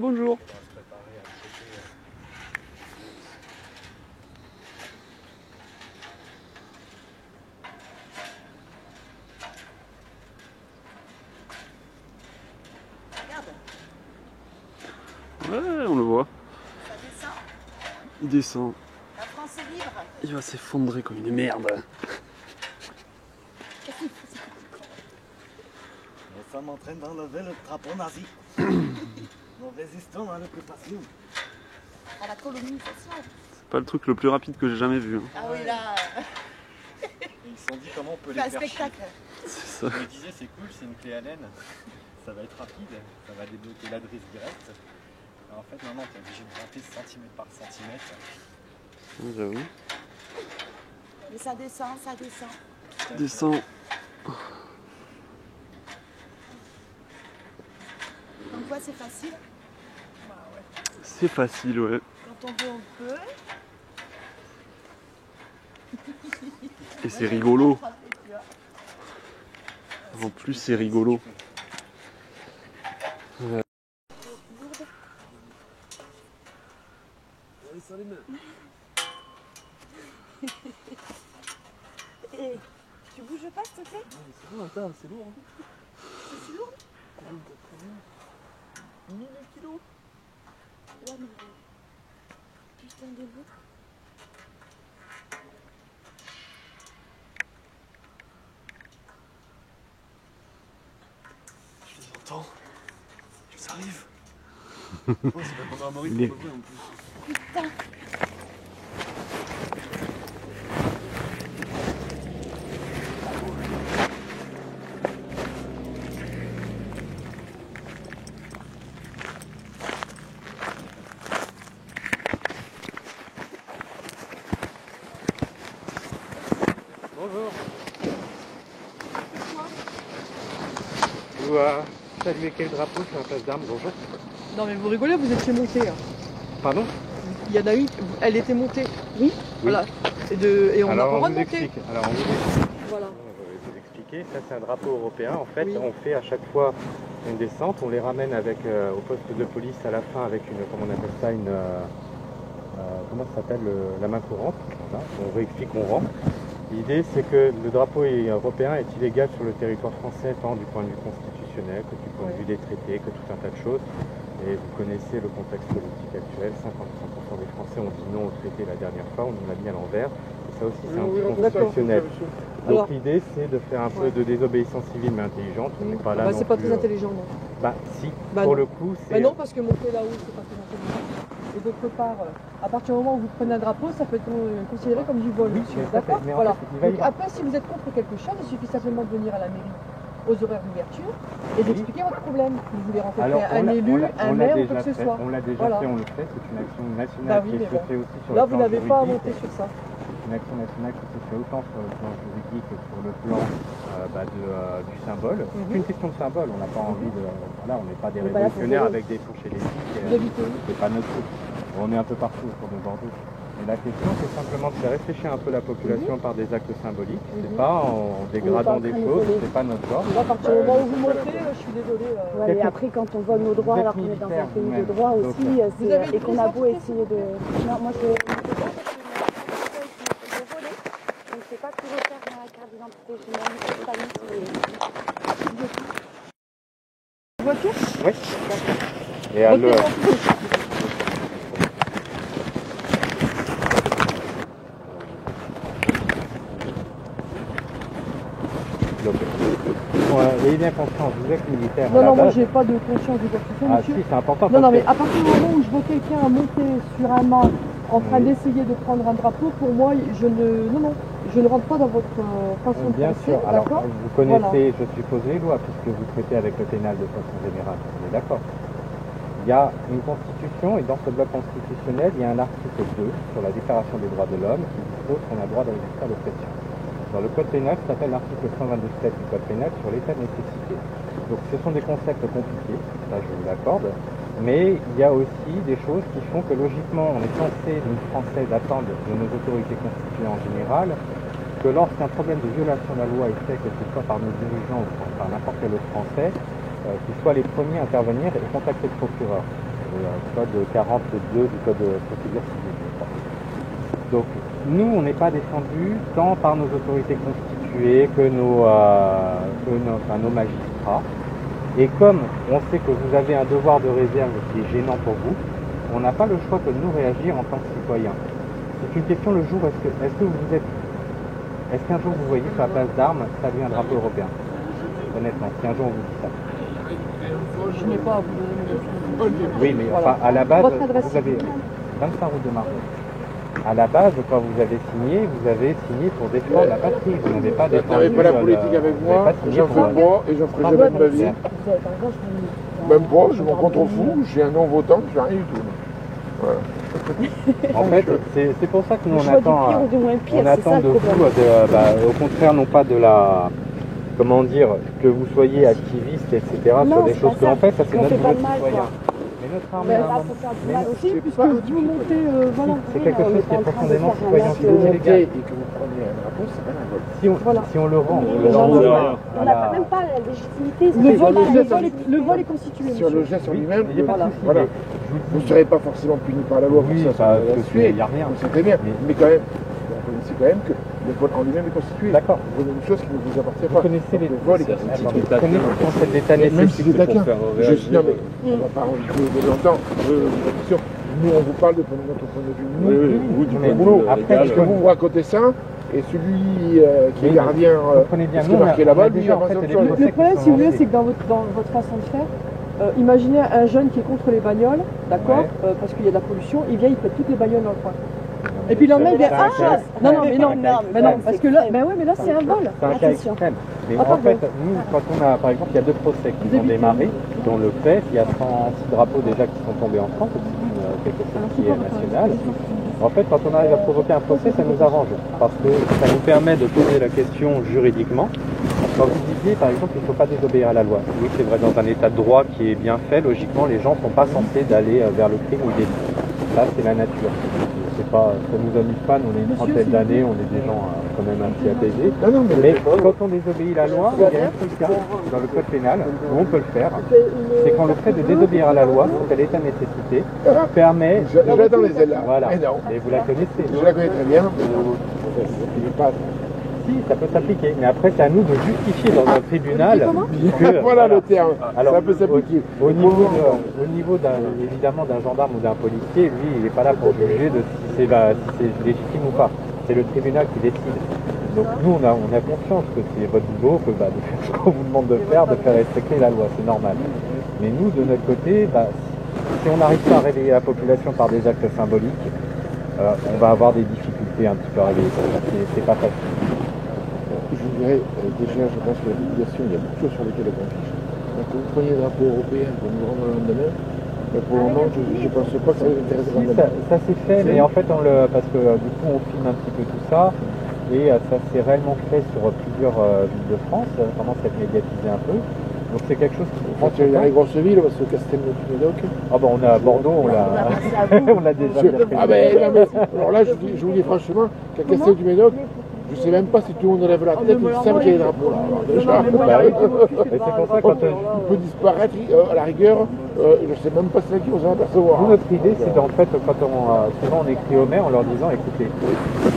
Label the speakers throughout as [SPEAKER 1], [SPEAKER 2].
[SPEAKER 1] bonjour. Ouais, on le voit.
[SPEAKER 2] Ça descend.
[SPEAKER 1] Il descend.
[SPEAKER 2] La France est libre.
[SPEAKER 1] Il va s'effondrer comme une merde.
[SPEAKER 3] Nous sommes en train d'enlever le drapeau nazi. Nous résistons à l'occupation.
[SPEAKER 2] À la colonisation.
[SPEAKER 1] C'est pas le truc le plus rapide que j'ai jamais vu. Hein.
[SPEAKER 2] Ah oui, là,
[SPEAKER 3] Ils se sont dit comment on peut
[SPEAKER 2] c'est
[SPEAKER 3] les
[SPEAKER 2] un
[SPEAKER 3] faire
[SPEAKER 2] spectacle.
[SPEAKER 1] C'est ça.
[SPEAKER 3] chier. Je me disais c'est cool, c'est une clé Allen. Ça va être rapide, ça va débloquer l'adresse directe. Mais en fait non, t'es obligé de grimper centimètre par centimètre.
[SPEAKER 1] J'avoue.
[SPEAKER 2] Mais ça descend, ça descend.
[SPEAKER 1] Descend.
[SPEAKER 2] Donc quoi, c'est facile.
[SPEAKER 1] C'est facile, ouais.
[SPEAKER 2] Quand on veut, on peut.
[SPEAKER 1] Et c'est rigolo. En plus, c'est rigolo. Ouais.
[SPEAKER 2] Et tu bouges pas, s'il te plaît?
[SPEAKER 3] Attends, c'est lourd.
[SPEAKER 2] C'est si lourd?
[SPEAKER 3] 1000 kilos.
[SPEAKER 2] Ouais, mais... Putain de lourd.
[SPEAKER 1] Je les entends. Ils arrivent.
[SPEAKER 3] Oh, c'est pas pendant un Maurice
[SPEAKER 1] Il est-
[SPEAKER 3] qu'on peut en plus.
[SPEAKER 2] Putain.
[SPEAKER 3] Bonjour.
[SPEAKER 4] Vous saluez quel drapeau sur la place d'armes, bonjour.
[SPEAKER 5] Non mais vous rigolez, vous étiez monté. Hein.
[SPEAKER 4] Pardon?
[SPEAKER 5] Il y en a une, elle était montée. Oui. Voilà. Et on n'a pas
[SPEAKER 4] Alors
[SPEAKER 5] le
[SPEAKER 4] on
[SPEAKER 5] droit
[SPEAKER 4] vous
[SPEAKER 5] de monter.
[SPEAKER 4] explique. Alors on vous explique.
[SPEAKER 5] Voilà.
[SPEAKER 4] Je vais vous expliquer. Ça c'est un drapeau européen. En fait,
[SPEAKER 5] Oui.
[SPEAKER 4] on fait à chaque fois une descente. On les ramène avec au poste de police à la fin avec une, comment on appelle ça, une comment ça s'appelle, la main courante. Voilà. On réexplique, on rend. L'idée c'est que le drapeau européen est illégal sur le territoire français tant du point de vue constitutionnel que du point de vue des traités, que tout un tas de choses. Et vous connaissez le contexte politique actuel, 55% des Français ont dit non au traité la dernière fois, on nous l'a mis à l'envers. Et ça aussi c'est anticonstitutionnel. Donc
[SPEAKER 5] Alors-
[SPEAKER 4] l'idée c'est de faire un peu de désobéissance civile mais intelligente. On n'est pas là
[SPEAKER 5] Bah,
[SPEAKER 4] non
[SPEAKER 5] c'est pas
[SPEAKER 4] plus,
[SPEAKER 5] très intelligent, non.
[SPEAKER 4] Bah si,
[SPEAKER 5] Bah,
[SPEAKER 4] pour
[SPEAKER 5] non.
[SPEAKER 4] le coup c'est...
[SPEAKER 5] Mais non, parce que monter là-haut, c'est pas très intelligent. Et d'autre part, à partir du moment où vous prenez un drapeau, ça peut être considéré comme du vol.
[SPEAKER 4] Oui,
[SPEAKER 5] monsieur.
[SPEAKER 4] mais ça
[SPEAKER 5] D'accord
[SPEAKER 4] fait- mais en
[SPEAKER 5] Voilà.
[SPEAKER 4] fait, il va y
[SPEAKER 5] Donc
[SPEAKER 4] avoir-
[SPEAKER 5] après, si vous êtes contre quelque chose, il suffit simplement de venir à la mairie aux horaires d'ouverture et d'expliquer votre problème. Vous voulez rencontrer
[SPEAKER 4] Alors,
[SPEAKER 5] un élu, un maire ou quoi que ce
[SPEAKER 4] fait,
[SPEAKER 5] soit.
[SPEAKER 4] on l'a déjà
[SPEAKER 5] Voilà.
[SPEAKER 4] fait, on le fait, c'est une action nationale
[SPEAKER 5] Bah oui,
[SPEAKER 4] qui
[SPEAKER 5] mais
[SPEAKER 4] se
[SPEAKER 5] bon.
[SPEAKER 4] fait aussi sur
[SPEAKER 5] Là,
[SPEAKER 4] le
[SPEAKER 5] vous
[SPEAKER 4] plan
[SPEAKER 5] n'avez pas à
[SPEAKER 4] juridique.
[SPEAKER 5] monter sur ça.
[SPEAKER 4] C'est une action nationale qui se fait autant sur le plan juridique que sur le plan du symbole. C'est une question de symbole, on n'a pas envie de... Voilà, on n'est pas des
[SPEAKER 5] On est pas là pour
[SPEAKER 4] révolutionnaires
[SPEAKER 5] voler.
[SPEAKER 4] avec des fourches électriques.
[SPEAKER 5] Vous habitez où?
[SPEAKER 4] C'est pas notre truc. On est un peu partout autour de Bordeaux. Et la question, c'est simplement de faire réfléchir un peu la population par des actes symboliques. C'est pas en dégradant des choses, c'est pas notre genre.
[SPEAKER 5] Là, à partir du moment où vous montez, je suis désolée.
[SPEAKER 6] Ouais, mais après, quand on vole nos droits,
[SPEAKER 4] Vous êtes
[SPEAKER 6] alors qu'on est dans un
[SPEAKER 4] militaire
[SPEAKER 6] pays de
[SPEAKER 4] vous-même,
[SPEAKER 6] droit
[SPEAKER 4] donc,
[SPEAKER 6] aussi,
[SPEAKER 5] Vous avez
[SPEAKER 6] et qu'on a beau
[SPEAKER 5] des
[SPEAKER 6] essayer de... Non, moi je ne sais pas parce que je voler. Je ne sais pas tout refaire dans la carte d'identité. Je n'ai mis cette famille
[SPEAKER 5] Voiture?
[SPEAKER 4] Oui. Et à l'heure. Donc, ayez bien conscience, vous êtes militaire. à
[SPEAKER 5] Non,
[SPEAKER 4] la
[SPEAKER 5] non, moi
[SPEAKER 4] base.
[SPEAKER 5] j'ai pas de conscience de quoi que ce soit,
[SPEAKER 4] Ah
[SPEAKER 5] monsieur.
[SPEAKER 4] si, c'est important.
[SPEAKER 5] Non, non,
[SPEAKER 4] parce
[SPEAKER 5] mais
[SPEAKER 4] que-
[SPEAKER 5] à partir du moment où je vois quelqu'un monter sur un mât en train d'essayer de prendre un drapeau, pour moi, je ne rentre pas dans votre façon de
[SPEAKER 4] Bien
[SPEAKER 5] penser,
[SPEAKER 4] sûr, alors
[SPEAKER 5] d'accord?
[SPEAKER 4] vous connaissez, je suppose, les lois, puisque vous traitez avec le pénal de façon générale, on est d'accord. Il y a une constitution, et dans ce bloc constitutionnel, il y a un article 2 sur la déclaration des droits de l'homme qui dispose qu'on a le droit de résister à l'oppression. Dans le code pénal, ça s'appelle l'article 122.7 du code pénal sur l'état de nécessité. Donc ce sont des concepts compliqués, ça je vous l'accorde, mais il y a aussi des choses qui font que logiquement, on est censé, nous Français, attendre de nos autorités constituées en général, que lorsqu'un problème de violation de la loi est fait, que ce soit par nos dirigeants ou par n'importe quel autre Français, qu'ils soient les premiers à intervenir et contacter le procureur. code 42 du code de procédure civile, je crois. Donc, nous, on n'est pas défendus tant par nos autorités constituées que nos magistrats. Et comme on sait que vous avez un devoir de réserve qui est gênant pour vous, on n'a pas le choix que de nous réagir en tant que citoyens. C'est une question le jour, est-ce qu'un jour vous voyez sur la place d'Armes saluer un drapeau européen? Honnêtement, si un jour on vous dit ça.
[SPEAKER 5] Je n'ai pas à vous donner une
[SPEAKER 4] Oui, mais
[SPEAKER 5] voilà.
[SPEAKER 4] enfin, à la base,
[SPEAKER 5] Votre adresse
[SPEAKER 4] vous avez 25 route de Marseille. À la base, quand vous avez signé pour défendre la patrie. Vous n'avez pas défendu.
[SPEAKER 7] Vous n'avez pas la politique avec moi, j'en fais pas et j'en ferai jamais de ma vie. Même pas, je m'en contre fou, je suis un non-votant, je fais rien du tout. Voilà.
[SPEAKER 4] En fait, c'est pour ça que nous
[SPEAKER 2] Le choix du pire ou du moins pire,
[SPEAKER 4] on
[SPEAKER 2] c'est
[SPEAKER 4] attend
[SPEAKER 2] ça le
[SPEAKER 4] de vous,
[SPEAKER 2] problème.
[SPEAKER 4] au contraire, non pas de la, comment dire, que vous soyez activiste, etc.
[SPEAKER 2] Non,
[SPEAKER 4] sur des
[SPEAKER 2] c'est
[SPEAKER 4] choses
[SPEAKER 2] pas
[SPEAKER 4] que l'on
[SPEAKER 2] ça.
[SPEAKER 4] fait, ça c'est
[SPEAKER 2] On
[SPEAKER 4] notre
[SPEAKER 2] fait pas
[SPEAKER 4] boulot
[SPEAKER 2] de mal,
[SPEAKER 4] citoyen.
[SPEAKER 2] quoi.
[SPEAKER 4] Mais notre armée,
[SPEAKER 2] Ben,
[SPEAKER 4] à un
[SPEAKER 2] là,
[SPEAKER 4] moment-
[SPEAKER 2] faut faire du
[SPEAKER 4] mais
[SPEAKER 2] mal aussi,
[SPEAKER 5] puisque
[SPEAKER 7] pas-
[SPEAKER 5] vous montez, voilà.
[SPEAKER 4] c'est quelque chose qui est profondément
[SPEAKER 7] Si
[SPEAKER 4] citoyen,
[SPEAKER 7] vous
[SPEAKER 4] c'est
[SPEAKER 7] montez
[SPEAKER 4] illégal.
[SPEAKER 7] et que vous prenez un drapeau, c'est pas un vol.
[SPEAKER 4] Si on le rend,
[SPEAKER 2] Mais
[SPEAKER 4] on le
[SPEAKER 2] les gens,
[SPEAKER 4] rend
[SPEAKER 2] on n'a même pas la légitimité.
[SPEAKER 5] Le
[SPEAKER 2] c'est
[SPEAKER 5] vol,
[SPEAKER 2] pas la
[SPEAKER 5] le vol est constitué,
[SPEAKER 7] Sur le
[SPEAKER 5] monsieur.
[SPEAKER 7] geste en
[SPEAKER 4] Oui,
[SPEAKER 7] lui-même,
[SPEAKER 4] mais il y a pas de souci,
[SPEAKER 7] voilà.
[SPEAKER 4] mais je
[SPEAKER 7] Vous
[SPEAKER 4] vous
[SPEAKER 7] ne
[SPEAKER 4] dis-
[SPEAKER 7] serez pas forcément puni par la loi
[SPEAKER 4] Oui,
[SPEAKER 7] pour ça,
[SPEAKER 4] bah,
[SPEAKER 7] ça va
[SPEAKER 4] parce
[SPEAKER 7] tuer.
[SPEAKER 4] qu'il y a rien.
[SPEAKER 7] On sait très bien.
[SPEAKER 4] Mais-
[SPEAKER 7] Mais quand même, vous connaissez quand même que le vol en lui-même est constitué.
[SPEAKER 4] D'accord.
[SPEAKER 7] Vous avez une chose qui ne vous appartient
[SPEAKER 4] Vous
[SPEAKER 7] pas.
[SPEAKER 4] connaissez
[SPEAKER 7] Donc,
[SPEAKER 4] les
[SPEAKER 7] le vol est
[SPEAKER 4] Attends,
[SPEAKER 7] constitué.
[SPEAKER 4] vous connaissez le concept d'état
[SPEAKER 7] Même
[SPEAKER 4] nécessaire.
[SPEAKER 7] si vous êtes taquin. Non mais, on va pas en jouer longtemps. Attention, nous on vous parle de notre point de vue. Nous, du
[SPEAKER 4] Mais
[SPEAKER 7] boulot.
[SPEAKER 4] après,
[SPEAKER 7] Parce
[SPEAKER 4] je
[SPEAKER 7] que vous racontez ça, et celui qui est
[SPEAKER 4] Mais
[SPEAKER 7] gardien,
[SPEAKER 4] comprenez bien,
[SPEAKER 7] qui
[SPEAKER 4] nous,
[SPEAKER 7] est marqué
[SPEAKER 4] on a
[SPEAKER 7] là-bas, lui, il
[SPEAKER 4] déjà,
[SPEAKER 7] a
[SPEAKER 4] en
[SPEAKER 7] pas
[SPEAKER 4] fait,
[SPEAKER 7] besoin de
[SPEAKER 4] des
[SPEAKER 7] ça.
[SPEAKER 4] procès
[SPEAKER 5] Le problème,
[SPEAKER 4] qui
[SPEAKER 5] si vous
[SPEAKER 4] sont
[SPEAKER 5] voulez,
[SPEAKER 4] lancés.
[SPEAKER 5] c'est que dans votre façon de faire, imaginez un jeune qui est contre les bagnoles, d'accord,
[SPEAKER 4] Ouais.
[SPEAKER 5] parce qu'il y a de la pollution, il vient, il pète toutes les bagnoles dans le coin. Et puis le lendemain, il vient, ah, non, non, mais non, mais non, parce que là, ben ouais, mais là, c'est un vol.
[SPEAKER 4] C'est un cas
[SPEAKER 5] Attention.
[SPEAKER 4] extrême. Mais
[SPEAKER 5] Ah,
[SPEAKER 4] en
[SPEAKER 5] pardon.
[SPEAKER 4] fait, nous, quand on a, par exemple, il y a 2 procès qui ont démarré, dont le fait, il y a 106 drapeaux déjà qui sont tombés en France, c'est quelque chose qui est national. En fait, quand on arrive à provoquer un procès, ça nous arrange, parce que ça nous permet de poser la question juridiquement. Quand vous disiez, par exemple, il ne faut pas désobéir à la loi. Oui, c'est vrai, dans un état de droit qui est bien fait, logiquement, les gens ne sont pas censés d'aller vers le crime ou le délit. Ça, c'est la nature. Pas, ça nous amuse pas, nous on est une trentaine d'années, on est des gens quand même assez apaisés.
[SPEAKER 7] Non,
[SPEAKER 4] Mais quand on désobéit la loi, il y a un truc dans le code pénal où on peut le faire. C'est quand le fait de désobéir à la loi, quand elle est à nécessité, permet.
[SPEAKER 7] J'attends les ailes là.
[SPEAKER 4] Voilà.
[SPEAKER 7] Mais non.
[SPEAKER 4] Et vous la connaissez.
[SPEAKER 7] Je la connais très bien, mais je ne pas.
[SPEAKER 4] Si, ça peut s'appliquer. Mais après, c'est à nous de justifier dans un tribunal que.
[SPEAKER 7] Voilà le terme.
[SPEAKER 4] Alors,
[SPEAKER 7] ça peut s'appliquer.
[SPEAKER 4] Au niveau évidemment d'un gendarme ou d'un policier, lui, il n'est pas là pour juger de si c'est légitime ou pas. C'est le tribunal qui décide. Donc nous, on a conscience que c'est votre boulot, que de faire ce qu'on vous demande de faire respecter la loi, c'est normal. Mais nous, de notre côté, si on n'arrive pas à réveiller la population par des actes symboliques, on va avoir des difficultés un petit peu à réveiller ça. C'est pas facile.
[SPEAKER 7] Je vous dirais, déjà, je pense que la population, il y a beaucoup de choses sur lesquelles elle s'affiche. Donc, vous preniez le drapeau européen pour nous rendre le lendemain, mais pour le moment, je ne pense pas que ça va vous intéresser
[SPEAKER 4] Si, ça s'est fait, mais en fait, parce que du coup, on filme un petit peu tout ça, et ça s'est réellement fait sur plusieurs villes de France, ça commence à être médiatisé un peu. Donc c'est quelque chose qui prend
[SPEAKER 7] Il y a les grosses villes, parce que Castelnau-Médoc.
[SPEAKER 4] Ah bon, on a Bordeaux, on l'a déjà bien fait.
[SPEAKER 7] Ah ben, non, mais, alors là, je vous dis franchement, qu'à Castelnau-Médoc, je ne sais même pas si tout le monde lève la tête, ils savent qu'il y a des drapeaux là. Alors, déjà,
[SPEAKER 4] Et c'est pour ça, quand
[SPEAKER 7] il peut disparaître, à la rigueur, je ne sais même pas si c'est là qui vont s'en apercevoir.
[SPEAKER 4] nous, notre idée, c'est en fait, quand souvent on écrit aux maires en leur disant, écoutez,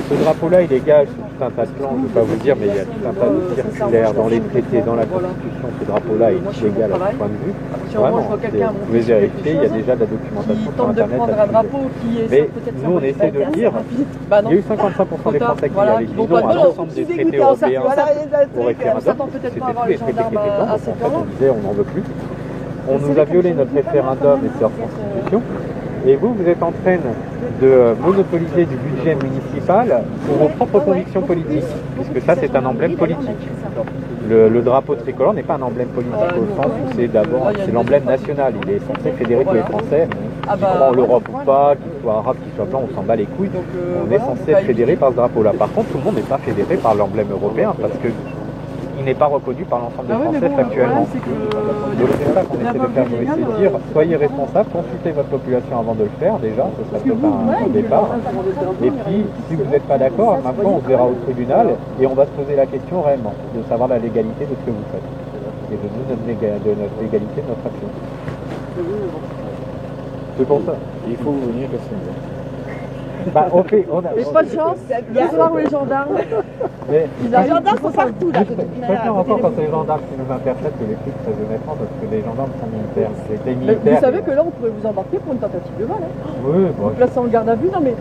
[SPEAKER 4] ce drapeau-là, il est gage sur tout un tas de plans, je ne vais pas vous dire, mais il y a tout un tas de circulaires dans les traités, dans la Constitution, ce drapeau-là est illégal à tout point de vue. Vraiment, vous pouvez vérifier, il y a déjà de la documentation sur
[SPEAKER 5] Tente de
[SPEAKER 4] Internet.
[SPEAKER 5] prendre un drapeau qui est
[SPEAKER 4] Mais
[SPEAKER 5] peut-être
[SPEAKER 4] nous, on essaie de dire,
[SPEAKER 5] bah
[SPEAKER 4] il y a eu 55% des Français qui avaient dit non à l'ensemble des traités européens au
[SPEAKER 5] On
[SPEAKER 4] référendum.
[SPEAKER 5] s'attend peut-être
[SPEAKER 4] C'était
[SPEAKER 5] pas à
[SPEAKER 4] tous
[SPEAKER 5] avoir
[SPEAKER 4] les
[SPEAKER 5] les
[SPEAKER 4] traités qui
[SPEAKER 5] gendarmes
[SPEAKER 4] étaient blancs,
[SPEAKER 5] à
[SPEAKER 4] donc
[SPEAKER 5] cette
[SPEAKER 4] en fait
[SPEAKER 5] heure-là.
[SPEAKER 4] on disait on n'en veut plus. On nous a violé notre référendum et c'est hors constitution. Et vous êtes en train de monopoliser du budget municipal pour vos propres convictions politiques, puisque ça c'est un emblème politique. Le drapeau tricolore n'est pas un emblème politique au sens où c'est l'emblème national. Il est censé fédérer tous les Français, qu'ils croient en l'Europe ou pas, qu'ils soient arabes, qu'ils soient blancs, on s'en bat les couilles. On est censé être fédéré par ce drapeau-là. Par contre, tout le monde n'est pas fédéré par l'emblème européen parce que il n'est pas reconnu par l'ensemble des Français factuellement. Donc c'est ça qu'on essaie de faire, nous essayer de dire, soyez responsables, consultez votre population avant de le faire déjà, ce serait peut-être un départ. Et puis, si vous n'êtes pas d'accord, maintenant on se verra au tribunal et on va se poser la question réellement, de savoir la légalité de ce que vous faites. Et de nous, de notre légalité, de notre action. C'est pour ça.
[SPEAKER 7] Il faut venir à Saint-Denis.
[SPEAKER 4] Bah, on fait, on a.
[SPEAKER 5] Mais pas de chance, le soir où les gendarmes,
[SPEAKER 4] Mais
[SPEAKER 5] ils arrivent,
[SPEAKER 2] Les gendarmes
[SPEAKER 5] ils font
[SPEAKER 2] sont
[SPEAKER 5] ça.
[SPEAKER 2] partout là.
[SPEAKER 4] je préfère encore quand c'est les gendarmes qui nous interceptent que les flics très honnêtement parce que les gendarmes sont militaires. C'était
[SPEAKER 5] Mais
[SPEAKER 4] militaire.
[SPEAKER 5] vous savez que là, on pourrait vous embarquer pour une tentative de vol. Hein.
[SPEAKER 4] Oui, bon.
[SPEAKER 5] Vous placez en garde à vue, non mais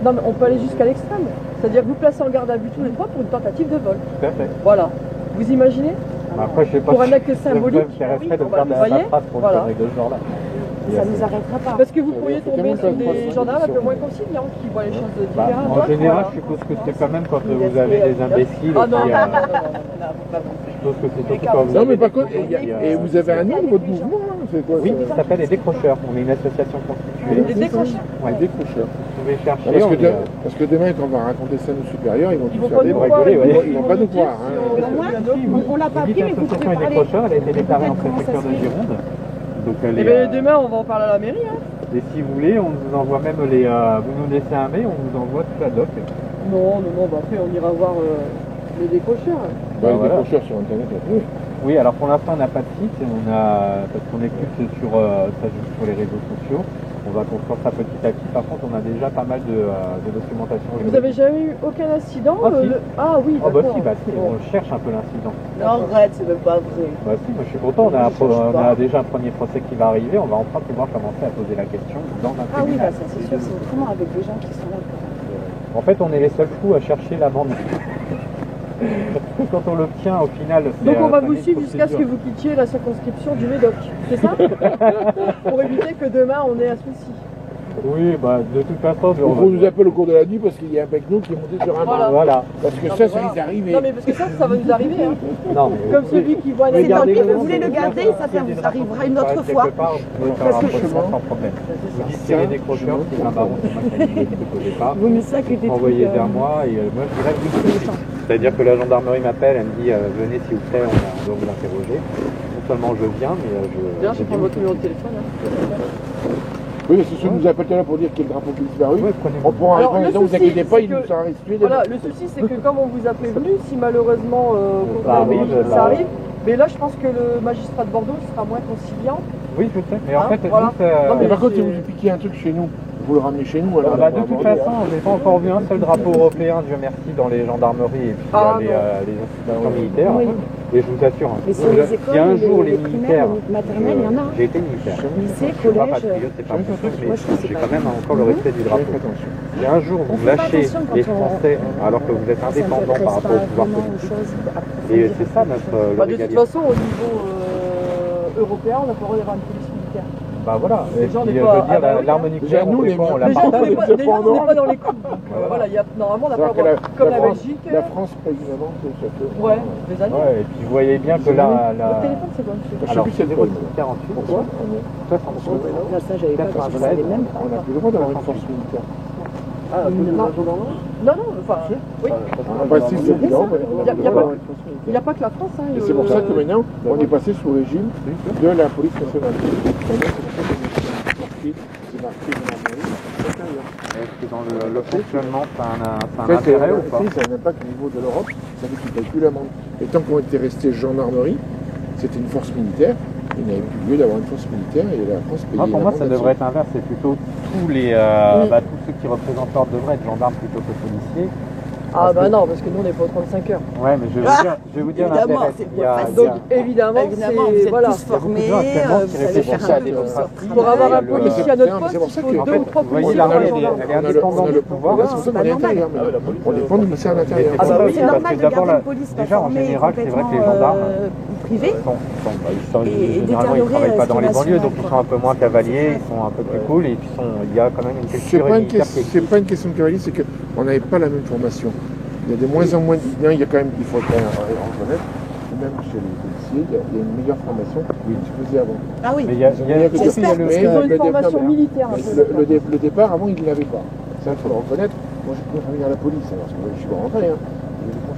[SPEAKER 5] on peut aller jusqu'à l'extrême. C'est-à-dire que vous placez en garde à vue tous les trois pour une tentative de vol.
[SPEAKER 4] Tout à fait.
[SPEAKER 5] Voilà. Vous imaginez?
[SPEAKER 4] Après, je sais pas.
[SPEAKER 5] Pour un acte
[SPEAKER 4] si
[SPEAKER 5] symbolique.
[SPEAKER 4] ça me intéresserait de
[SPEAKER 5] Vous
[SPEAKER 4] faire de la
[SPEAKER 5] voyez
[SPEAKER 4] paperasse pour
[SPEAKER 5] Voilà.
[SPEAKER 4] une connerie de ce genre-là.
[SPEAKER 2] Ça nous arrêtera pas.
[SPEAKER 5] Parce que vous pourriez tomber sur des gendarmes un peu moins conciliants qui voient les choses
[SPEAKER 4] Bah,
[SPEAKER 5] différemment.
[SPEAKER 4] en général, je suppose que c'est quand même quand vous avez des imbéciles.
[SPEAKER 5] Ah non,
[SPEAKER 4] qui,
[SPEAKER 5] non, non, non,
[SPEAKER 4] je suppose que c'est surtout quand vous
[SPEAKER 7] Non,
[SPEAKER 4] avez
[SPEAKER 7] mais par
[SPEAKER 4] des
[SPEAKER 7] contre, et vous avez un nom, votre mouvement, hein, c'est quoi
[SPEAKER 4] Oui,
[SPEAKER 7] ça
[SPEAKER 4] ça s'appelle les décrocheurs. On est une association
[SPEAKER 5] non.
[SPEAKER 4] constituée.
[SPEAKER 5] Les décrocheurs.
[SPEAKER 4] Ouais.
[SPEAKER 7] Les décrocheurs.
[SPEAKER 4] Vous pouvez chercher.
[SPEAKER 7] Parce que,
[SPEAKER 4] on est,
[SPEAKER 7] parce que demain, quand on va raconter ça à nos supérieurs, ils vont
[SPEAKER 5] Ils
[SPEAKER 7] tous
[SPEAKER 5] vont
[SPEAKER 7] faire
[SPEAKER 5] pas
[SPEAKER 7] des
[SPEAKER 5] nous
[SPEAKER 7] breaks.
[SPEAKER 5] croire.
[SPEAKER 4] rigoler,
[SPEAKER 7] Ils vont pas nous croire. Hein.
[SPEAKER 2] On l'a pas
[SPEAKER 4] Vous
[SPEAKER 2] appris,
[SPEAKER 4] dites
[SPEAKER 2] mais vous
[SPEAKER 4] l'association
[SPEAKER 2] pouvez
[SPEAKER 4] des
[SPEAKER 2] parler.
[SPEAKER 4] décrocheurs, elle a été déclarée en
[SPEAKER 2] Comment ça
[SPEAKER 4] préfecture
[SPEAKER 2] se
[SPEAKER 4] de
[SPEAKER 2] fait
[SPEAKER 4] Gironde. Donc elle
[SPEAKER 5] Et
[SPEAKER 4] est,
[SPEAKER 5] bien demain, on va en parler à la mairie. Hein.
[SPEAKER 4] et si vous voulez, on vous envoie même les. Vous nous laissez un mail, on vous envoie toute la doc.
[SPEAKER 5] Non, non, non, bah après on ira voir les décrocheurs.
[SPEAKER 7] Bah, les
[SPEAKER 4] Voilà.
[SPEAKER 7] décrocheurs sur Internet, on trouve.
[SPEAKER 4] Oui, alors pour l'instant on n'a pas de site, parce qu'on est plus sur, ça juste sur les réseaux sociaux. On va construire ça petit à petit. Par contre, on a déjà pas mal de documentation.
[SPEAKER 5] Vous avez jamais eu aucun incident
[SPEAKER 4] Ah, si.
[SPEAKER 5] Ah oui,
[SPEAKER 4] Ah bah
[SPEAKER 5] d'accord.
[SPEAKER 4] si, bah si,
[SPEAKER 5] Bon.
[SPEAKER 4] on cherche un peu l'incident.
[SPEAKER 2] Non, arrête, c'est même pas vrai.
[SPEAKER 4] Bah si, moi je suis content, on a déjà un premier procès qui va arriver, on va enfin pouvoir commencer à poser la question dans un
[SPEAKER 2] Ah oui,
[SPEAKER 4] tribunal.
[SPEAKER 2] bah ça c'est sûr, c'est autrement avec des gens qui sont là. Quoi.
[SPEAKER 4] En fait, on est les seuls fous à chercher l'amende. Quand on l'obtient, au final, c'est...
[SPEAKER 5] Donc on va
[SPEAKER 4] ça
[SPEAKER 5] vous
[SPEAKER 4] met une
[SPEAKER 5] suivre jusqu'à ce que
[SPEAKER 4] procédure.
[SPEAKER 5] vous quittiez la circonscription du Médoc, c'est ça? Pour éviter que demain on ait un souci.
[SPEAKER 4] Oui, bah de toute façon...
[SPEAKER 7] Il faut nous appeler au cours de la nuit parce qu'il y a un bec nous qui est monté sur un
[SPEAKER 5] Voilà.
[SPEAKER 7] bar.
[SPEAKER 4] Voilà.
[SPEAKER 7] Parce que
[SPEAKER 5] Non,
[SPEAKER 7] ça,
[SPEAKER 5] mais
[SPEAKER 7] ça
[SPEAKER 5] voilà.
[SPEAKER 7] les arrive.
[SPEAKER 5] Non mais parce que ça va nous arriver. Hein.
[SPEAKER 4] Non, mais
[SPEAKER 5] Comme celui qui voit
[SPEAKER 4] Mais
[SPEAKER 2] C'est tant
[SPEAKER 4] gardez
[SPEAKER 2] pis,
[SPEAKER 4] le
[SPEAKER 2] vous
[SPEAKER 4] nom,
[SPEAKER 2] voulez le
[SPEAKER 4] c'est
[SPEAKER 2] garder,
[SPEAKER 4] bien.
[SPEAKER 2] ça vous arrivera une
[SPEAKER 4] Quelque
[SPEAKER 2] autre fois.
[SPEAKER 4] part, vous pouvez faire
[SPEAKER 7] Parce
[SPEAKER 4] un
[SPEAKER 7] que
[SPEAKER 4] procès
[SPEAKER 7] chemin.
[SPEAKER 4] sans problème. Vous dites qu'il y a des décrocheurs, c'est un baron, c'est moi qui ai dit au départ.
[SPEAKER 2] Vaut mieux ça que des
[SPEAKER 4] Envoyez
[SPEAKER 2] trucs,
[SPEAKER 4] vers moi et moi je dirais oui, tout de suite. C'est-à-dire que la gendarmerie m'appelle, elle me dit venez s'il vous plaît, on doit vous interroger. Non seulement je viens, mais
[SPEAKER 5] D'ailleurs, je
[SPEAKER 4] dis
[SPEAKER 5] prends votre
[SPEAKER 4] oui.
[SPEAKER 5] numéro de téléphone. Hein.
[SPEAKER 7] Oui, c'est ceux qui nous appellent tout à l'heure pour dire qu'il y a le drapeau qui est disparu.
[SPEAKER 4] Ouais, prenez-
[SPEAKER 7] On pourra
[SPEAKER 5] Alors,
[SPEAKER 7] répondre en
[SPEAKER 5] le
[SPEAKER 7] disant vous
[SPEAKER 5] souci,
[SPEAKER 7] inquiétez pas,
[SPEAKER 5] c'est
[SPEAKER 7] il nous
[SPEAKER 5] que-
[SPEAKER 7] sera restitué.
[SPEAKER 5] Voilà, le souci c'est que comme on vous a prévenu, si malheureusement
[SPEAKER 4] Ça arrive,
[SPEAKER 5] ça
[SPEAKER 4] bah,
[SPEAKER 5] arrive, mais là je pense que le magistrat de Bordeaux sera moins conciliant.
[SPEAKER 4] Oui, je sais, mais en
[SPEAKER 5] Hein,
[SPEAKER 4] fait,
[SPEAKER 5] voilà.
[SPEAKER 4] nous, ça-
[SPEAKER 5] Non,
[SPEAKER 7] Mais par contre, si
[SPEAKER 5] c'est-
[SPEAKER 7] vous piquez un truc chez nous, vous le ramenez chez nous. Alors,
[SPEAKER 4] bah, de toute façon, j'ai pas encore vu un seul drapeau européen, Dieu merci, dans les gendarmeries et puis
[SPEAKER 5] Ah,
[SPEAKER 4] les
[SPEAKER 5] non.
[SPEAKER 4] institutions militaires.
[SPEAKER 2] Oui.
[SPEAKER 4] Et je vous assure,
[SPEAKER 2] Mais sur les écoles,
[SPEAKER 4] si un jour les
[SPEAKER 2] primaires,
[SPEAKER 4] militaires,
[SPEAKER 2] les maternelles, il y en a.
[SPEAKER 4] j'ai été militaire.
[SPEAKER 2] Lycée,
[SPEAKER 4] Je suis pas
[SPEAKER 2] collège.
[SPEAKER 4] patriote, c'est pas mon truc, mais
[SPEAKER 2] Moi, je trouve que c'est
[SPEAKER 4] j'ai
[SPEAKER 2] pas
[SPEAKER 4] quand même
[SPEAKER 2] bien.
[SPEAKER 4] encore le respect du drapeau.
[SPEAKER 7] attention.
[SPEAKER 4] Si un jour
[SPEAKER 2] On
[SPEAKER 4] vous
[SPEAKER 2] fait pas
[SPEAKER 4] lâchez
[SPEAKER 2] attention quand
[SPEAKER 4] les
[SPEAKER 2] on-
[SPEAKER 4] Français alors que vous êtes indépendant par rapport au pouvoir politique, et c'est ça notre
[SPEAKER 5] Bah, de toute
[SPEAKER 4] régalier.
[SPEAKER 5] façon au niveau européen on n'a pas le droit d'avoir une police militaire.
[SPEAKER 4] Bah voilà,
[SPEAKER 5] Les
[SPEAKER 4] et
[SPEAKER 5] gens
[SPEAKER 4] puis,
[SPEAKER 5] n'est
[SPEAKER 4] je
[SPEAKER 5] pas-
[SPEAKER 4] veux dire,
[SPEAKER 5] ah bah oui,
[SPEAKER 4] l'harmonie
[SPEAKER 7] Déjà,
[SPEAKER 4] nucléaire,
[SPEAKER 7] nous,
[SPEAKER 4] on
[SPEAKER 7] les
[SPEAKER 4] fait quoi, on la
[SPEAKER 5] Les gens
[SPEAKER 7] Partage
[SPEAKER 5] on n'est
[SPEAKER 7] les
[SPEAKER 5] pas, déjà, on
[SPEAKER 7] indépendants.
[SPEAKER 5] n'est pas dans les coups. Voilà, il y a, normalement on n'a pas le droit, comme la Belgique.
[SPEAKER 7] La France paye une amende de cette.
[SPEAKER 5] Ouais, des années.
[SPEAKER 4] Ouais, et puis vous voyez bien que là,
[SPEAKER 5] Votre téléphone c'est bon monsieur.
[SPEAKER 7] Je sais
[SPEAKER 4] alors
[SPEAKER 7] plus c'est le code.
[SPEAKER 4] 48,
[SPEAKER 7] Pourquoi
[SPEAKER 4] 66,
[SPEAKER 2] Là, ça, j'avais pas parce que je savais même pas.
[SPEAKER 7] On n'a plus le droit d'avoir une force militaire.
[SPEAKER 5] Ah, non, enfin, oui.
[SPEAKER 7] En principe, c'est évident, mais on
[SPEAKER 5] Il y a-
[SPEAKER 7] n'a plus
[SPEAKER 5] il y a
[SPEAKER 7] le droit
[SPEAKER 5] pas-
[SPEAKER 7] d'avoir une force militaire.
[SPEAKER 5] Il n'y a pas que la France. Hein,
[SPEAKER 7] Et c'est pour ça que maintenant, on est passé sous le régime de la police nationale. C'est marqué gendarmerie, c'est intérieur.
[SPEAKER 4] est-ce que dans le fonctionnement, ça a un
[SPEAKER 7] Ça,
[SPEAKER 4] intérêt ou pas
[SPEAKER 7] ça a un impact au niveau de l'Europe, ça fait qu'ils calculent l'amende. Et tant qu'on était resté gendarmerie, c'était une force militaire, il n'y avait plus lieu d'avoir une force militaire et la France payait.
[SPEAKER 4] Moi, pour moi,
[SPEAKER 7] l'amende
[SPEAKER 4] ça devrait être inverse. C'est plutôt tous ceux qui représentent l'ordre devraient être gendarmes plutôt que policiers.
[SPEAKER 5] Ah bah non, parce que nous on n'est pas aux 35 heures.
[SPEAKER 4] Ouais, mais je vais vous dire
[SPEAKER 2] Évidemment,
[SPEAKER 4] l'intérêt.
[SPEAKER 2] c'est
[SPEAKER 4] Il y a-
[SPEAKER 2] facile.
[SPEAKER 5] Donc évidemment,
[SPEAKER 2] Évidemment, vous
[SPEAKER 5] c'est
[SPEAKER 2] êtes
[SPEAKER 5] voilà.
[SPEAKER 2] tous formés,
[SPEAKER 4] gens actuellement qui
[SPEAKER 2] vous savez
[SPEAKER 4] réfléchissent
[SPEAKER 2] faire
[SPEAKER 7] à
[SPEAKER 2] un
[SPEAKER 7] des
[SPEAKER 2] peu
[SPEAKER 7] contrats.
[SPEAKER 2] votre
[SPEAKER 5] Pour avoir un
[SPEAKER 2] travail.
[SPEAKER 5] policier
[SPEAKER 7] c'est-
[SPEAKER 5] à notre
[SPEAKER 7] c'est
[SPEAKER 5] poste,
[SPEAKER 7] pour
[SPEAKER 5] il
[SPEAKER 7] ça
[SPEAKER 5] faut
[SPEAKER 7] que-
[SPEAKER 5] 2 ou 3
[SPEAKER 4] vous voyez,
[SPEAKER 5] policiers
[SPEAKER 4] l'armée,
[SPEAKER 5] par
[SPEAKER 4] elle est
[SPEAKER 5] gendarme.
[SPEAKER 4] elle est indépendante du pouvoir.
[SPEAKER 7] Ouais, c'est pour ça qu'on est à l'intérieur. On dépend du lycée à l'intérieur.
[SPEAKER 2] Ah bah oui,
[SPEAKER 4] Oui,
[SPEAKER 2] c'est
[SPEAKER 4] parce
[SPEAKER 2] normal
[SPEAKER 4] que
[SPEAKER 2] de
[SPEAKER 4] d'abord,
[SPEAKER 2] garder une police pas
[SPEAKER 4] déjà, en
[SPEAKER 2] formée,
[SPEAKER 4] général, c'est vrai que les
[SPEAKER 2] complètement
[SPEAKER 4] gendarmes
[SPEAKER 2] privée. Et
[SPEAKER 4] généralement, ils ne travaillent pas dans les banlieues, donc ils
[SPEAKER 2] quoi.
[SPEAKER 4] sont un peu moins cavaliers, ils sont un peu plus cool, et puis il y a quand même une
[SPEAKER 7] C'est
[SPEAKER 4] culture
[SPEAKER 7] pas,
[SPEAKER 4] militaire qui
[SPEAKER 7] c'est pas une question de cavalier, c'est qu'on n'avait pas la même formation. Il y a de moins en moins il y a quand même, il faut quand même en reconnaître, que même chez les policiers, il y a une meilleure formation que ce que faisait avant.
[SPEAKER 2] Ah oui.
[SPEAKER 4] Mais il y a
[SPEAKER 2] J'espère
[SPEAKER 4] le-
[SPEAKER 5] Ils ont une
[SPEAKER 7] le
[SPEAKER 5] formation
[SPEAKER 7] départ-
[SPEAKER 5] militaire un peu.
[SPEAKER 7] Le départ, avant, il ne l'avait pas. Ça, il faut le reconnaître. Moi, je préfère venir à la police, alors, parce que je suis pas rentré. Hein.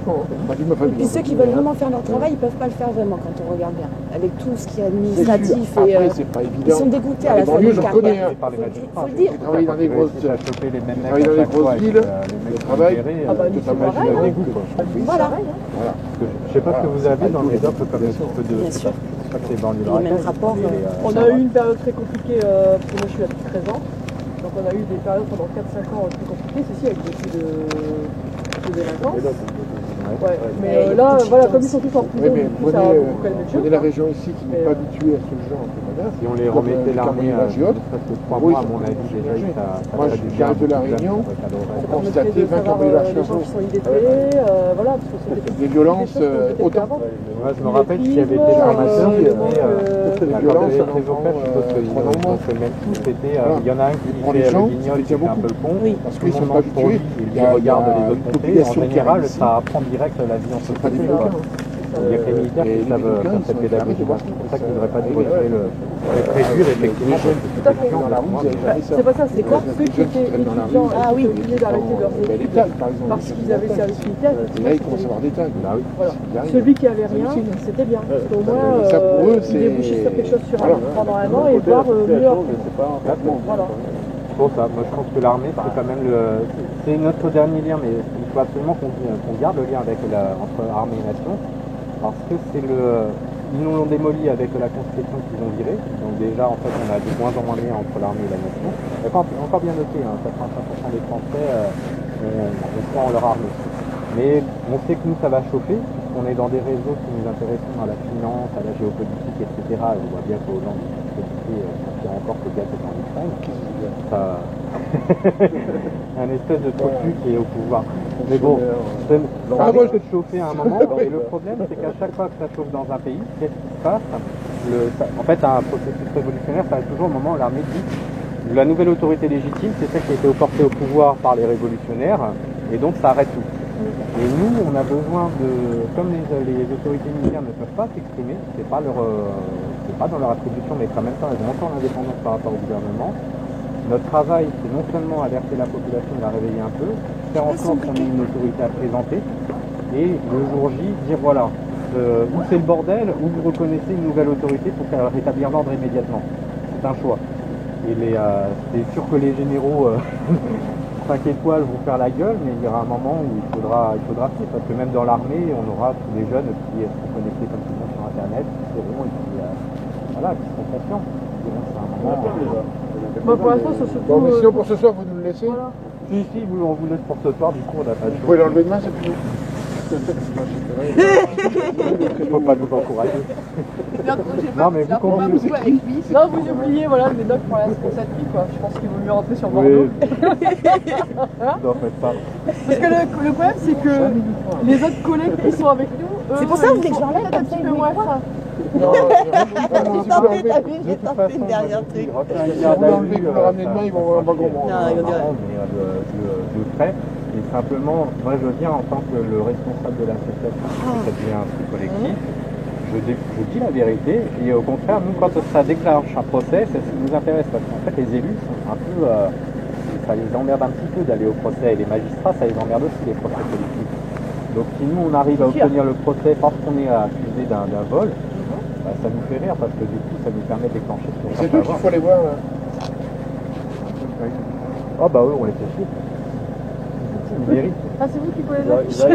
[SPEAKER 7] Franchement, partie de ma
[SPEAKER 2] Et
[SPEAKER 7] famille.
[SPEAKER 2] puis ceux qui veulent vraiment faire leur travail, ils peuvent pas le faire vraiment quand on regarde bien. Avec tout ce qui est administratif et
[SPEAKER 7] Après, c'est pas
[SPEAKER 2] ils
[SPEAKER 7] évident.
[SPEAKER 2] sont dégoûtés à
[SPEAKER 7] Dans
[SPEAKER 2] la
[SPEAKER 7] les
[SPEAKER 2] fin
[SPEAKER 7] banlieues,
[SPEAKER 2] d'une
[SPEAKER 7] j'en connais.
[SPEAKER 2] carrière.
[SPEAKER 7] Hein.
[SPEAKER 4] par les magistrats.
[SPEAKER 2] Faut le dire.
[SPEAKER 7] J'ai travaillé dans des grosses.
[SPEAKER 4] J'ai choper les mêmes mecs
[SPEAKER 7] travaillé dans
[SPEAKER 4] à
[SPEAKER 7] les
[SPEAKER 4] chaque fois,
[SPEAKER 7] grosses
[SPEAKER 4] et puis,
[SPEAKER 7] villes,
[SPEAKER 4] les mecs
[SPEAKER 7] travail.
[SPEAKER 4] qui géraient,
[SPEAKER 5] Ah bah, nous,
[SPEAKER 7] totalement
[SPEAKER 5] c'est pareil,
[SPEAKER 7] généreux.
[SPEAKER 4] dégoût, quoi.
[SPEAKER 2] Voilà.
[SPEAKER 7] Voilà.
[SPEAKER 4] Je sais pas ce que vous avez dans les offres comme type de
[SPEAKER 2] Bien sûr.
[SPEAKER 4] C'est dans
[SPEAKER 2] les mêmes rapports.
[SPEAKER 5] On a eu une période très compliquée, parce que moi je suis là depuis 13 ans. Donc on a eu des périodes pendant 4-5 ans très compliquées, ceci avec beaucoup de délinquance. Ouais. Mais là, voilà, comme ils sont tous en prison, ça a beaucoup calmé le jeu.
[SPEAKER 7] Prenez la région ici qui n'est pas habituée à ce genre de menace.
[SPEAKER 4] Si on les remettait l'armée à presque 3 mois, à mon avis, déjà, ça
[SPEAKER 7] moi, j'arrive de la Réunion,
[SPEAKER 5] Ça
[SPEAKER 7] on
[SPEAKER 5] permettrait
[SPEAKER 7] constatait
[SPEAKER 5] de
[SPEAKER 7] 20
[SPEAKER 5] savoir
[SPEAKER 7] cambriolages
[SPEAKER 5] les
[SPEAKER 7] par
[SPEAKER 5] gens
[SPEAKER 7] jour.
[SPEAKER 5] qui sont illettrés, voilà, parce que c'est
[SPEAKER 7] Des violences autant.
[SPEAKER 4] Moi, je me rappelle qu'il y avait été formateur, il y avait
[SPEAKER 7] des violences,
[SPEAKER 4] les avocats, je suppose qu'ils ont fait le même coup, c'était, il y en a un qui
[SPEAKER 7] prend les
[SPEAKER 4] fait
[SPEAKER 7] gens,
[SPEAKER 4] le guignol, qui fait un peu le con,
[SPEAKER 7] parce
[SPEAKER 4] tout
[SPEAKER 7] qu'ils
[SPEAKER 4] le
[SPEAKER 7] sont
[SPEAKER 4] monde
[SPEAKER 7] pas
[SPEAKER 4] mange pour lui,
[SPEAKER 7] habitués.
[SPEAKER 4] il regarde les autres
[SPEAKER 7] une
[SPEAKER 4] côtés, en
[SPEAKER 7] population qui
[SPEAKER 4] général,
[SPEAKER 7] arrive ici.
[SPEAKER 4] ça apprend direct la vie en
[SPEAKER 7] C'est pas des
[SPEAKER 4] société. quoi.
[SPEAKER 7] Américains.
[SPEAKER 4] Il y a que les militaires qui savent faire cette pédagogie. C'est pour ça qu'ils ne devraient pas retirer le réduire effectivement.
[SPEAKER 5] Tout à fait.
[SPEAKER 7] Dans la rue, vous avez jamais ça.
[SPEAKER 5] C'est pas ça, c'est quoi
[SPEAKER 7] Des
[SPEAKER 5] ceux qui
[SPEAKER 7] jeunes qui
[SPEAKER 5] étaient
[SPEAKER 7] traînent dans la rue.
[SPEAKER 5] étudiants
[SPEAKER 2] Ah oui.
[SPEAKER 5] étaient obligés d'arrêter leurs
[SPEAKER 7] Les
[SPEAKER 5] études
[SPEAKER 7] tags, par exemple.
[SPEAKER 5] parce qu'ils avaient service militaire.
[SPEAKER 7] Et là, ils commencent à avoir des tags.
[SPEAKER 4] Bah oui.
[SPEAKER 5] Voilà.
[SPEAKER 7] Il arrive.
[SPEAKER 5] Celui qui avait rien, c'était bien. Parce qu'au moins,
[SPEAKER 7] Ça, pour eux,
[SPEAKER 5] il
[SPEAKER 7] c'est-
[SPEAKER 5] débouchait sur quelque chose sur
[SPEAKER 7] Voilà.
[SPEAKER 5] pendant un an et voir mieux après. Voilà.
[SPEAKER 4] C'est pour ça, moi je pense que l'armée c'est quand même c'est notre dernier lien, mais il faut absolument qu'on garde le lien avec entre armée et nation, parce que ils nous l'ont démoli avec la constitution qu'ils ont virée, donc déjà en fait on a de moins en moins de lien entre l'armée et la nation. Encore bien noté, 85% des Français on croit en leur armée. Mais on sait que nous ça va chauffer, puisqu'on est dans des réseaux qui nous intéressent à la finance, à la géopolitique, etc. Et on voit bien qu'au Hollande, il y a encore que le gars qui est en Ukraine. Ça... un espèce de truc qui est au pouvoir. Mais bon, ça risque de chauffer à un moment. Et le problème, c'est qu'à chaque fois que ça chauffe dans un pays, qu'est-ce qui se passe? En fait, un processus révolutionnaire, ça arrive toujours au moment où l'armée dit la nouvelle autorité légitime, c'est celle qui a été portée au pouvoir par les révolutionnaires, et donc ça arrête tout. Et nous, on a besoin de, comme les autorités militaires ne peuvent pas s'exprimer, c'est pas dans leur attribution, mais en même temps, elles ont encore l'indépendance par rapport au gouvernement. Notre travail, c'est non seulement alerter la population, la réveiller un peu, faire en sorte qu'on ait une autorité à présenter, et le jour J, dire voilà, où c'est le bordel, où vous reconnaissez une nouvelle autorité pour rétablir l'ordre immédiatement. C'est un choix. Et c'est sûr que les généraux 5 étoiles vont faire la gueule, mais il y aura un moment où il faudra faire, parce que même dans l'armée, on aura tous les jeunes qui seront connectés comme tout le monde sur Internet, qui seront et qui seront confiants. C'est un moment...
[SPEAKER 5] Bah, pour l'instant, c'est surtout.
[SPEAKER 7] Bon, mais sinon, pour ce soir, vous nous le laissez.
[SPEAKER 5] Voilà.
[SPEAKER 4] Si, on vous laisse pour ce soir, du coup, on a pas de
[SPEAKER 7] Vous pouvez l'enlever demain, c'est plus
[SPEAKER 4] Il faut pas nous encourager. Non, mais vous continuez.
[SPEAKER 5] Non, vous oubliez, voilà, les notes pour la cette nuit, quoi. Je pense qu'il vaut mieux rentrer sur Bordeaux.
[SPEAKER 4] Oui. Non, faites pas.
[SPEAKER 5] Parce que le problème, c'est que les autres collègues qui sont avec nous,
[SPEAKER 2] C'est pour ça que vous voulez que je l'enlève
[SPEAKER 5] un
[SPEAKER 2] comme
[SPEAKER 5] petit
[SPEAKER 2] ça,
[SPEAKER 5] peu moins ça.
[SPEAKER 7] Non,
[SPEAKER 2] T'as vu, j'ai
[SPEAKER 4] De toute
[SPEAKER 2] tenté
[SPEAKER 4] façon,
[SPEAKER 2] le dernier truc.
[SPEAKER 7] vous l'enlevez, vous le ramenez demain, ils vont avoir un wagon.
[SPEAKER 2] Non, ils vont dire-
[SPEAKER 4] je le ferai. Et simplement, moi je viens en tant que le responsable de l'association, ça devient un truc collectif. Je dis la vérité, et au contraire, nous, quand ça déclenche un procès, c'est ce qui nous intéresse, parce qu'en fait, les élus sont un peu. Ça les emmerde un petit peu d'aller au procès, et les magistrats, ça les emmerde aussi, les procès politiques. Donc, si nous, on arrive à obtenir le procès parce qu'on est accusé d'un vol, bah, ça nous fait rire, parce que du coup, ça nous permet de déclencher ce qu'on
[SPEAKER 7] C'est
[SPEAKER 4] peut
[SPEAKER 7] eux qu'il
[SPEAKER 4] avoir.
[SPEAKER 7] faut aller voir, là.
[SPEAKER 4] Ah, bah oui, on les fait chier. Ils méritent.
[SPEAKER 5] Ah, c'est vous qui connaissez ça?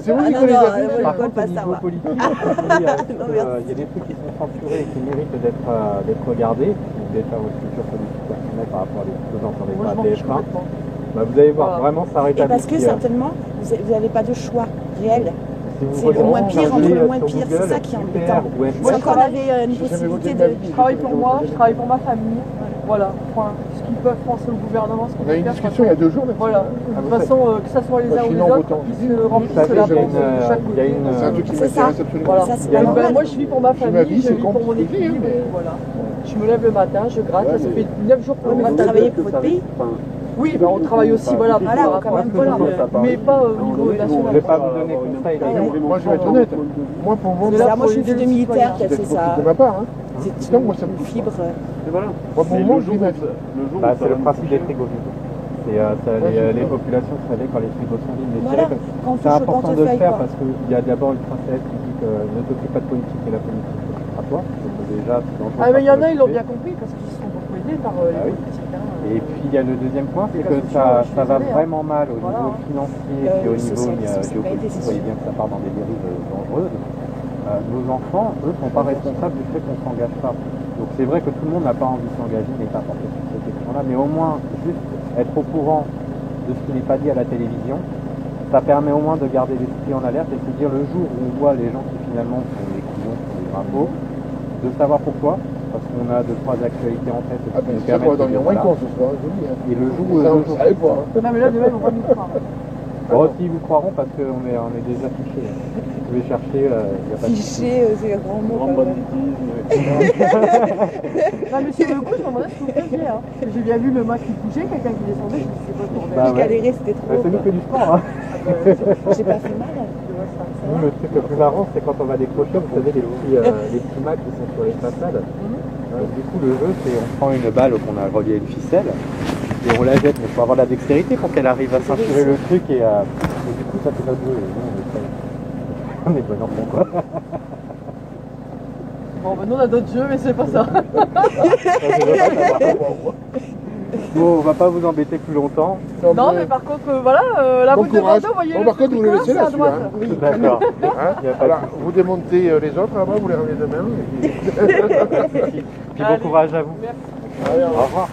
[SPEAKER 7] C'est vous qui
[SPEAKER 2] non,
[SPEAKER 7] connaissez
[SPEAKER 2] non,
[SPEAKER 7] la vie.
[SPEAKER 4] Par
[SPEAKER 2] je
[SPEAKER 4] contre,
[SPEAKER 2] pas
[SPEAKER 4] au niveau
[SPEAKER 2] savoir.
[SPEAKER 4] politique, il y a des trucs qui sont censurés et qui méritent d'être regardés. Vous devez faire votre culture politique personnelle par rapport à des choses dont on n'est
[SPEAKER 5] Moi,
[SPEAKER 4] pas
[SPEAKER 5] je m'en
[SPEAKER 4] à
[SPEAKER 5] fiche
[SPEAKER 4] TF1.
[SPEAKER 5] complètement.
[SPEAKER 4] Bah, vous allez voir,
[SPEAKER 5] Voilà.
[SPEAKER 4] vraiment, ça
[SPEAKER 2] Et
[SPEAKER 4] rétablit.
[SPEAKER 2] parce que certainement, vous n'avez pas de choix réel.
[SPEAKER 4] Si vous
[SPEAKER 2] c'est le moins
[SPEAKER 4] regardez
[SPEAKER 2] pire entre le moins
[SPEAKER 4] sur
[SPEAKER 2] pire,
[SPEAKER 4] Google,
[SPEAKER 2] c'est ça qui est
[SPEAKER 4] Twitter
[SPEAKER 2] embêtant.
[SPEAKER 4] ou
[SPEAKER 2] Si
[SPEAKER 4] FR,
[SPEAKER 2] encore on avait une possibilité de...
[SPEAKER 5] Je travaille pour moi, je travaille pour ma famille. Voilà, point. Ce qu'ils peuvent penser au gouvernement, ce
[SPEAKER 7] On
[SPEAKER 5] qu'ils
[SPEAKER 7] a eu une
[SPEAKER 5] peuvent
[SPEAKER 7] discussion il y a 2 jours là-dessus.
[SPEAKER 5] Voilà. De toute façon, que ce soit les uns ou les autres, ils se
[SPEAKER 4] vous
[SPEAKER 5] remplissent
[SPEAKER 4] savez,
[SPEAKER 5] la
[SPEAKER 4] il y a
[SPEAKER 5] pensée de chaque
[SPEAKER 4] il y a
[SPEAKER 5] côté.
[SPEAKER 4] une,
[SPEAKER 7] C'est un truc qui
[SPEAKER 2] C'est ça.
[SPEAKER 7] m'intéresse absolument.
[SPEAKER 5] Voilà.
[SPEAKER 2] Ça, c'est
[SPEAKER 4] Il y a
[SPEAKER 2] pas
[SPEAKER 4] une-
[SPEAKER 2] normal.
[SPEAKER 5] Moi, je vis pour ma
[SPEAKER 7] ma
[SPEAKER 5] famille,
[SPEAKER 7] vie,
[SPEAKER 5] je
[SPEAKER 7] c'est
[SPEAKER 5] vis pour mon
[SPEAKER 7] compliqué,
[SPEAKER 5] équilibre,
[SPEAKER 7] mais-
[SPEAKER 5] et voilà. Je me lève le matin, je gratte, ça fait 9 jours que
[SPEAKER 2] Mais
[SPEAKER 5] je
[SPEAKER 2] vous
[SPEAKER 5] gratte.
[SPEAKER 2] travaillez pour votre pays.
[SPEAKER 5] Oui, ben on travaille aussi, voilà, pour
[SPEAKER 2] Voilà,
[SPEAKER 5] faire
[SPEAKER 2] quand même,
[SPEAKER 5] voilà,
[SPEAKER 2] voilà.
[SPEAKER 5] mais pas au niveau
[SPEAKER 4] Je
[SPEAKER 5] national.
[SPEAKER 4] vais pas vous donner conseil, les gars.
[SPEAKER 7] Moi, je vais être honnête. Moi, pour moi,
[SPEAKER 5] C'est
[SPEAKER 2] C'est
[SPEAKER 5] là
[SPEAKER 2] là, moi,
[SPEAKER 5] pour
[SPEAKER 2] je suis
[SPEAKER 5] aider
[SPEAKER 2] fille de
[SPEAKER 5] les
[SPEAKER 2] militaire qui a
[SPEAKER 7] c'est
[SPEAKER 2] fait
[SPEAKER 7] hypocrite
[SPEAKER 2] ça.
[SPEAKER 7] de ma part. Hein.
[SPEAKER 2] C'est
[SPEAKER 7] Putain, moi, ça me
[SPEAKER 2] une
[SPEAKER 7] touche.
[SPEAKER 2] fibre.
[SPEAKER 7] Moi, pour moi, je vis ma vie.
[SPEAKER 4] Bah, c'est le principe des frigos vides. Les populations, vous savez, quand les frigos sont vides, mais
[SPEAKER 2] Voilà,
[SPEAKER 4] c'est
[SPEAKER 2] quand on
[SPEAKER 4] c'est
[SPEAKER 2] touche au
[SPEAKER 4] important de le
[SPEAKER 2] portefeuille,
[SPEAKER 4] faire
[SPEAKER 2] quoi.
[SPEAKER 4] parce qu'il y a d'abord une princesse qui dit que ne t'occupe pas de politique et la politique s'occupera de toi. Donc déjà, c'est dangereux.
[SPEAKER 5] Ah, mais il y en a,
[SPEAKER 4] pas
[SPEAKER 5] ils l'ont
[SPEAKER 4] s'occuper.
[SPEAKER 5] bien compris parce qu'ils se sont beaucoup aidés par les
[SPEAKER 4] Ah oui.
[SPEAKER 5] politiques. hein.
[SPEAKER 4] Et puis il y a le deuxième point, c'est
[SPEAKER 5] Et la
[SPEAKER 4] que
[SPEAKER 5] culture, je suis
[SPEAKER 4] ça va
[SPEAKER 5] désolée, hein.
[SPEAKER 4] vraiment mal au
[SPEAKER 5] Voilà,
[SPEAKER 4] niveau
[SPEAKER 5] hein.
[SPEAKER 4] financier et au niveau
[SPEAKER 2] socialisme, ça n'a pas été,
[SPEAKER 4] géopolitique. Vous
[SPEAKER 2] c'est
[SPEAKER 4] voyez
[SPEAKER 2] sûr.
[SPEAKER 4] bien que ça part dans des dérives dangereuses. nos enfants, eux, sont pas responsables du fait qu'on s'engage pas. Donc c'est vrai que tout le monde n'a pas envie de s'engager, n'est pas porté sur cette question-là, mais au moins, juste être au courant de ce qui n'est pas dit à la télévision, ça permet au moins de garder l'esprit en alerte et de se dire le jour où on voit les gens qui finalement font des couillons, font des drapeaux, de savoir pourquoi, parce qu'on a 2-3 actualités en tête qui nous
[SPEAKER 7] c'est ça
[SPEAKER 4] permettent
[SPEAKER 7] qu'on va
[SPEAKER 4] de
[SPEAKER 7] dormir
[SPEAKER 4] dire,
[SPEAKER 7] moins
[SPEAKER 4] voilà.
[SPEAKER 7] con ce soir, je dis.
[SPEAKER 4] Et le jour où...
[SPEAKER 7] Ça, on ne savait pas.
[SPEAKER 5] Non, mais là, demain, ils vont pas nous croire.
[SPEAKER 4] Bon, s'ils vous croiront parce qu'on est déjà fichés. Je vais chercher, il n'y a pas de souci.
[SPEAKER 2] Fiché, c'est un grand mot.
[SPEAKER 1] Grande
[SPEAKER 2] quand même.
[SPEAKER 1] banditisme.
[SPEAKER 5] Non, mais sur le coup, je me demandais ce que vous faisiez. Hein. J'ai bien vu le match qui bougeait, quelqu'un qui descendait, je me suis dit, c'est pas tourné.
[SPEAKER 4] Bah
[SPEAKER 2] Je
[SPEAKER 4] ouais.
[SPEAKER 2] galérais, c'était trop.
[SPEAKER 4] C'est nous
[SPEAKER 2] quoi.
[SPEAKER 4] que du sport. Hein.
[SPEAKER 2] J'ai pas fait mal.
[SPEAKER 4] Nous, le truc le plus marrant, c'est quand on va décrocher, vous savez, les petits mâts qui sont sur les façades. Du coup, le jeu, c'est on prend une balle qu'on a reliée à une ficelle et on la jette, mais il faut avoir la dextérité pour qu'elle arrive à ceinturer le truc et du coup, ça fait notre jeu. Et nous, on est bon enfant, quoi.
[SPEAKER 5] Bon, ben nous, on a d'autres jeux, mais c'est pas ça.
[SPEAKER 4] Bon, on va pas vous embêter plus longtemps.
[SPEAKER 5] Non, mais par contre, voilà, la
[SPEAKER 7] Bon
[SPEAKER 5] route de
[SPEAKER 7] courage.
[SPEAKER 5] Bordeaux, vous voyez
[SPEAKER 7] Bon,
[SPEAKER 5] le
[SPEAKER 7] par contre,
[SPEAKER 5] truc
[SPEAKER 7] vous le
[SPEAKER 5] là,
[SPEAKER 7] laissez
[SPEAKER 5] c'est à
[SPEAKER 7] là,
[SPEAKER 5] droite.
[SPEAKER 7] celui-là.
[SPEAKER 5] Oui.
[SPEAKER 4] D'accord.
[SPEAKER 7] Hein,
[SPEAKER 4] Il y a pas
[SPEAKER 7] voilà, vous démontez les autres là-bas, vous les ramenez demain. Et puis...
[SPEAKER 4] Puis bon courage à vous.
[SPEAKER 5] Merci.
[SPEAKER 7] Allez, au
[SPEAKER 4] Au
[SPEAKER 7] revoir.
[SPEAKER 4] revoir.